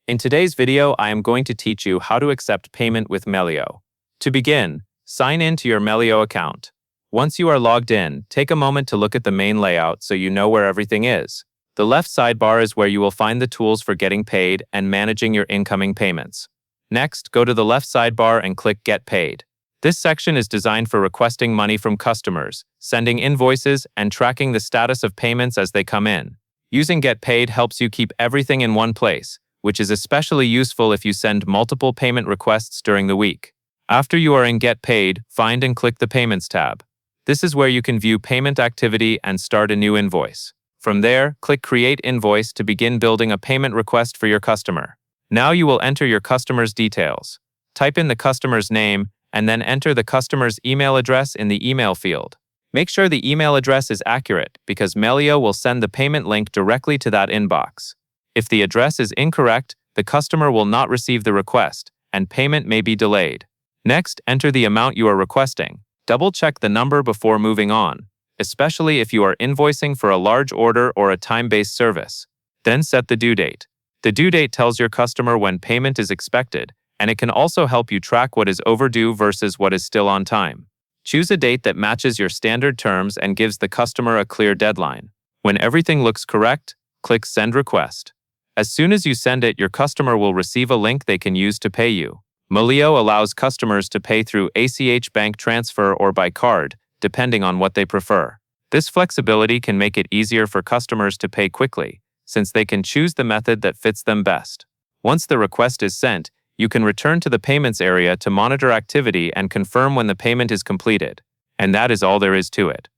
In today's video, I am going to teach you how to accept payment with Melio. To begin, sign in to your Melio account. Once you are logged in, take a moment to look at the main layout so you know where everything is. The left sidebar is where you will find the tools for getting paid and managing your incoming payments. Next, go to the left sidebar and click Get Paid. This section is designed for requesting money from customers, sending invoices, and tracking the status of payments as they come in. Using Get Paid helps you keep everything in one place, which is especially useful if you send multiple payment requests during the week. After you are in Get Paid, find and click the Payments tab. This is where you can view payment activity and start a new invoice. From there, click Create Invoice to begin building a payment request for your customer. Now you will enter your customer's details. Type in the customer's name, and then enter the customer's email address in the email field. Make sure the email address is accurate because Melio will send the payment link directly to that inbox. If the address is incorrect, the customer will not receive the request, and payment may be delayed. Next, enter the amount you are requesting. Double-check the number before moving on, especially if you are invoicing for a large order or a time-based service. Then set the due date. The due date tells your customer when payment is expected, and it can also help you track what is overdue versus what is still on time. Choose a date that matches your standard terms and gives the customer a clear deadline. When everything looks correct, click Send Request. As soon as you send it, your customer will receive a link they can use to pay you. Melio allows customers to pay through ACH bank transfer or by card, depending on what they prefer. This flexibility can make it easier for customers to pay quickly, since they can choose the method that fits them best. Once the request is sent, you can return to the payments area to monitor activity and confirm when the payment is completed. And that is all there is to it.